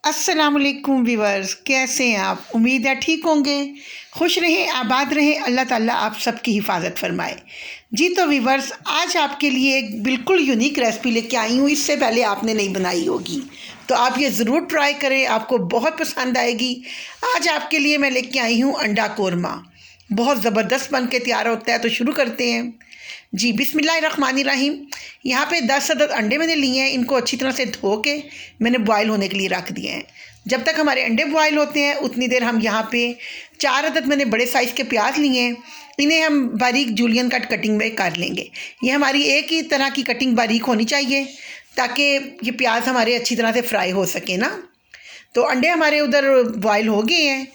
अस्सलामुअलैकुम व्यूवर्स, कैसे हैं आप? उम्मीद है ठीक होंगे। खुश रहें, आबाद रहें, अल्लाह ताला आप सबकी हिफाजत फरमाए। जी तो व्यूवर्स, आज आपके लिए एक बिल्कुल यूनिक रेसिपी लेके आई हूँ। इससे पहले आपने नहीं बनाई होगी तो आप ये ज़रूर ट्राई करें, आपको बहुत पसंद आएगी। आज आपके लिए मैं लेके आई हूँ अंडा कोरमा। बहुत ज़बरदस्त बन के तैयार होता है। तो शुरू करते हैं जी। बिस्मिल्लाहिर्रहमानिर्रहीम। यहाँ पे 10 अदद अंडे मैंने लिए हैं। इनको अच्छी तरह से धो के मैंने बॉयल होने के लिए रख दिए हैं। जब तक हमारे अंडे बॉयल होते हैं उतनी देर हम यहाँ पे 4 अदद मैंने बड़े साइज़ के प्याज लिए हैं। इन्हें हम बारीक जूलियन कटिंग में कर लेंगे। ये हमारी एक ही तरह की कटिंग बारीक होनी चाहिए ताकि ये प्याज हमारे अच्छी तरह से फ्राई हो सके ना। तो अंडे हमारे उधर बॉयल हो गए हैं।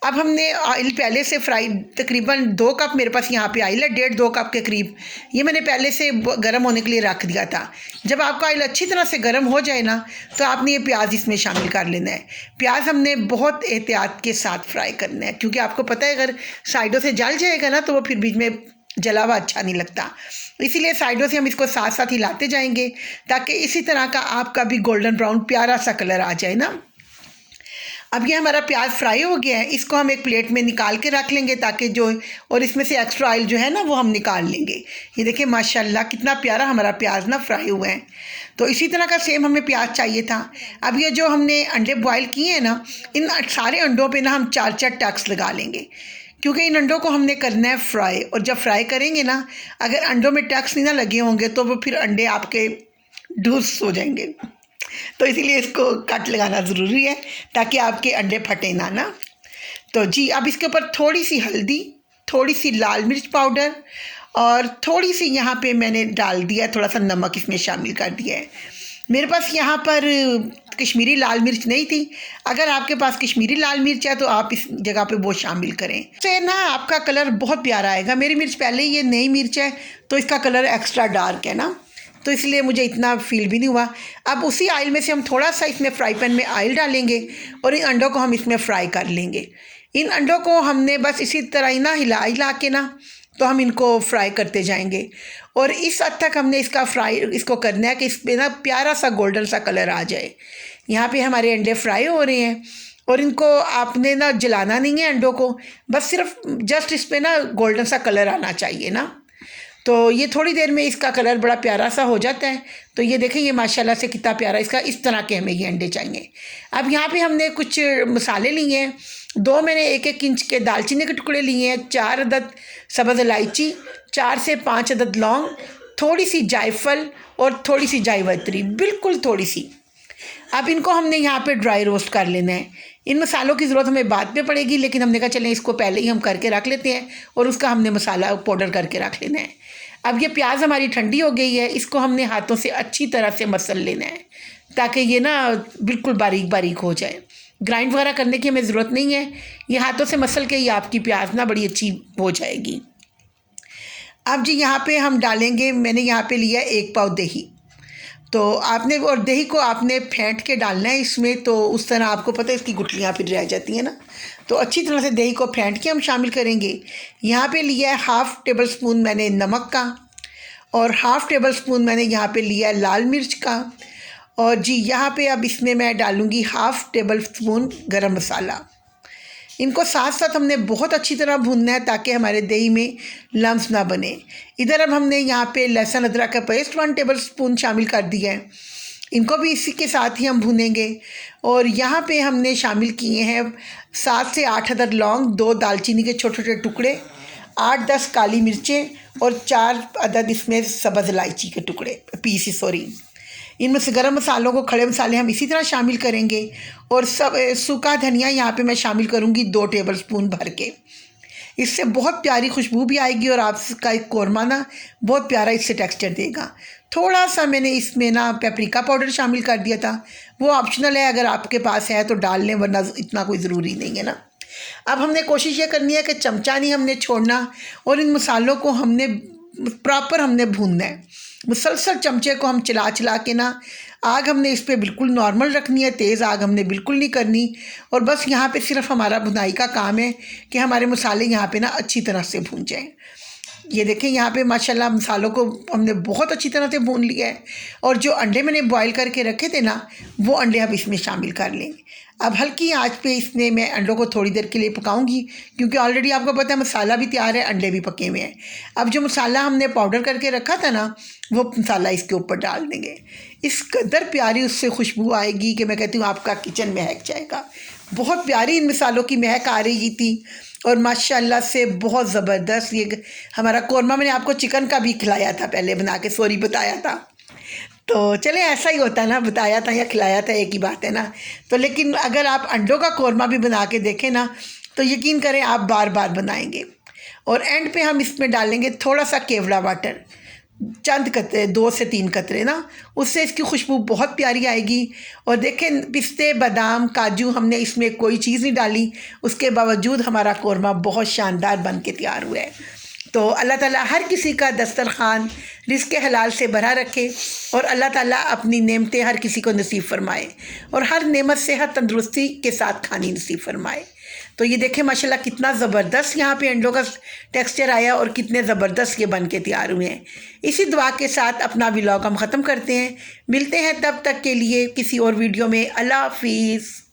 अब हमने ऑयल पहले से फ्राई, तकरीबन 2 कप मेरे पास यहाँ पे ऑयल है, 1.5-2 कप के करीब। ये मैंने पहले से गर्म होने के लिए रख दिया था। जब आपका ऑयल अच्छी तरह से गर्म हो जाए ना तो आपने ये प्याज इसमें शामिल कर लेना है। प्याज हमने बहुत एहतियात के साथ फ्राई करना है, क्योंकि आपको पता है अगर साइडों से जल जाएगा ना तो वो फिर बीच में जला हुआ अच्छा नहीं लगता। इसीलिए साइडों से हम इसको साथ साथ हिलाते जाएंगे ताकि इसी तरह का आपका भी गोल्डन ब्राउन प्यारा सा कलर आ जाए ना। अब ये हमारा प्याज फ्राई हो गया है। इसको हम एक प्लेट में निकाल के रख लेंगे ताकि जो, और इसमें से एक्स्ट्रा ऑयल जो है ना वो हम निकाल लेंगे। ये देखिए माशाल्लाह कितना प्यारा हमारा प्याज ना फ्राई हुआ है। तो इसी तरह का सेम हमें प्याज चाहिए था। अब ये जो हमने अंडे बॉयल किए हैं ना, इन सारे अंडों पे ना हम 4-4 टक्स लगा लेंगे, क्योंकि इन अंडों को हमने करना है फ्राई। और जब फ्राई करेंगे ना, अगर अंडों में टक्स नहीं ना लगे होंगे तो वो फिर अंडे आपके ढूस हो जाएंगे। तो इसीलिए इसको कट लगाना ज़रूरी है ताकि आपके अंडे फटे ना। तो जी, अब इसके ऊपर थोड़ी सी हल्दी, थोड़ी सी लाल मिर्च पाउडर और थोड़ी सी यहाँ पे मैंने डाल दिया, थोड़ा सा नमक इसमें शामिल कर दिया है। मेरे पास यहाँ पर कश्मीरी लाल मिर्च नहीं थी। अगर आपके पास कश्मीरी लाल मिर्च है तो आप इस जगह पे वो शामिल करें। इससे ना आपका कलर बहुत प्यारा आएगा। मेरी मिर्च पहले ही ये नई मिर्च है तो इसका कलर एक्स्ट्रा डार्क है ना, तो इसलिए मुझे इतना फील भी नहीं हुआ। अब उसी ऑयल में से हम थोड़ा सा इसमें फ्राई पैन में ऑयल डालेंगे और इन अंडों को हम इसमें फ्राई कर लेंगे। इन अंडों को हमने बस इसी तरह ही ना हिला हिला के ना तो हम इनको फ्राई करते जाएंगे। और इस हद तक हमने इसको करना है कि इस पर ना प्यारा सा गोल्डन सा कलर आ जाए। यहाँ पे हमारे अंडे फ्राई हो रहे हैं और इनको आपने ना जलाना नहीं है अंडों को, बस सिर्फ जस्ट इस पर ना गोल्डन सा कलर आना चाहिए ना। तो ये थोड़ी देर में इसका कलर बड़ा प्यारा सा हो जाता है। तो ये देखें ये माशाल्लाह से कितना प्यारा इसका, इस तरह के हमें ये अंडे चाहिए। अब यहाँ पे हमने कुछ मसाले लिए हैं। 2 मैंने 1-1 इंच के दालचीनी के टुकड़े लिए हैं, 4 अदद सब्ज़ इलायची, 4 से 5 अदद लौंग, थोड़ी सी जायफल और थोड़ी सी जावित्री, बिल्कुल थोड़ी सी। अब इनको हमने यहाँ पे ड्राई रोस्ट कर लेना है। इन मसालों की ज़रूरत हमें बाद में पड़ेगी, लेकिन हमने कहा चलें इसको पहले ही हम करके रख लेते हैं और उसका हमने मसाला पाउडर करके रख लेना है। अब ये प्याज हमारी ठंडी हो गई है, इसको हमने हाथों से अच्छी तरह से मसल लेना है ताकि ये ना बिल्कुल बारीक बारीक हो जाए। ग्राइंड वगैरह करने की हमें ज़रूरत नहीं है, ये हाथों से मसल के ही आपकी प्याज ना बड़ी अच्छी हो जाएगी। अब जी यहाँ पे हम डालेंगे, मैंने यहाँ पे लिया 1 पाव दही। तो आपने, और दही को आपने फेंट के डालना है इसमें, तो उस तरह आपको पता है इसकी गुठलियाँ फिर रह जाती हैं ना। तो अच्छी तरह से दही को फेंट के हम शामिल करेंगे। यहाँ पे लिया है 1/2 टेबल स्पून मैंने नमक का और 1/2 टेबल स्पून मैंने यहाँ पे लिया है लाल मिर्च का। और जी यहाँ पे अब इसमें मैं डालूँगी 1/2 टेबल स्पून गरम मसाला। इनको साथ साथ हमने बहुत अच्छी तरह भूनना है ताकि हमारे दही में लम्स ना बने। इधर अब हमने यहाँ पे लहसुन अदरक का पेस्ट 1 टेबल स्पून शामिल कर दिया है। इनको भी इसी के साथ ही हम भूनेंगे। और यहाँ पे हमने शामिल किए हैं 7 से 8 अदद लौंग, 2 दालचीनी के छोटे छोटे टुकड़े, 8-10 काली मिर्चें और 4 अदद इसमें सब्ज़ इलायची के टुकड़े पीस। इनमें से गरम मसालों को, खड़े मसाले हम इसी तरह शामिल करेंगे। और सब सूखा धनिया यहाँ पे मैं शामिल करूँगी 2 टेबल स्पून भर के। इससे बहुत प्यारी खुशबू भी आएगी और आपका एक कोरमा ना बहुत प्यारा इससे टेक्सचर देगा। थोड़ा सा मैंने इसमें ना पेपरिका पाउडर शामिल कर दिया था, वो ऑप्शनल है, अगर आपके पास है तो डाल लें, वरना इतना कोई ज़रूरी नहीं है ना। अब हमने कोशिश ये करनी है कि चमचा नहीं हमने छोड़ना और इन मसालों को हमने प्रॉपर भूनना है। मुसलसल चमचे को हम चला चला के ना, आग हमने इस पर बिल्कुल नॉर्मल रखनी है, तेज़ आग हमने बिल्कुल नहीं करनी। और बस यहाँ पे सिर्फ हमारा भुनाई का काम है कि हमारे मसाले यहाँ पे ना अच्छी तरह से भून जाएं। ये देखें यहाँ पे माशाल्लाह मसालों को हमने बहुत अच्छी तरह से भून लिया है। और जो अंडे मैंने बॉईल करके रखे थे ना, वो अंडे अब इसमें शामिल कर लेंगे। अब हल्की आंच पे इसमें मैं अंडों को थोड़ी देर के लिए पकाऊंगी, क्योंकि ऑलरेडी आपको पता है मसाला भी तैयार है, अंडे भी पके हुए हैं। अब जो मसाला हमने पाउडर करके रखा था ना, वो मसाला इसके ऊपर डाल देंगे। इस कदर प्यारी उससे खुशबू आएगी कि मैं कहती हूँ आपका किचन महक जाएगा। बहुत प्यारी इन मसालों की महक आ रही थी और माशाल्लाह से बहुत ज़बरदस्त। ये हमारा कौरमा मैंने आपको चिकन का भी खिलाया था पहले बना के, सॉरी बताया था। तो चले ऐसा ही होता है ना, बताया था या खिलाया था एक ही बात है ना। तो लेकिन अगर आप अंडों का कौरमा भी बना के देखें ना, तो यकीन करें आप बार बार बनाएंगे। और एंड पे हम इसमें डालेंगे थोड़ा सा केवड़ा वाटर, चंद कतरे, 2 से 3 कतरे ना, उससे इसकी खुशबू बहुत प्यारी आएगी। और देखें पिस्ते, बादाम, काजू हमने इसमें कोई चीज़ नहीं डाली, उसके बावजूद हमारा कौरमा बहुत शानदार बन के तैयार हुआ है। तो अल्लाह ताला हर किसी का दस्तरखान रिज़्क़ हलाल से भरा रखे और अल्लाह ताला अपनी नेमतें हर किसी को नसीब फरमाए और हर नेमत से हर तंदुरुस्ती के साथ खानी नसीब फरमाए। तो ये देखें माशाल्लाह कितना ज़बरदस्त यहाँ पे अंडों का टेक्सचर आया और कितने ज़बरदस्त ये बन के तैयार हुए हैं। इसी दुआ के साथ अपना व्लॉग हम ख़त्म करते हैं। मिलते हैं तब तक के लिए किसी और वीडियो में। अल्लाह हाफिज़।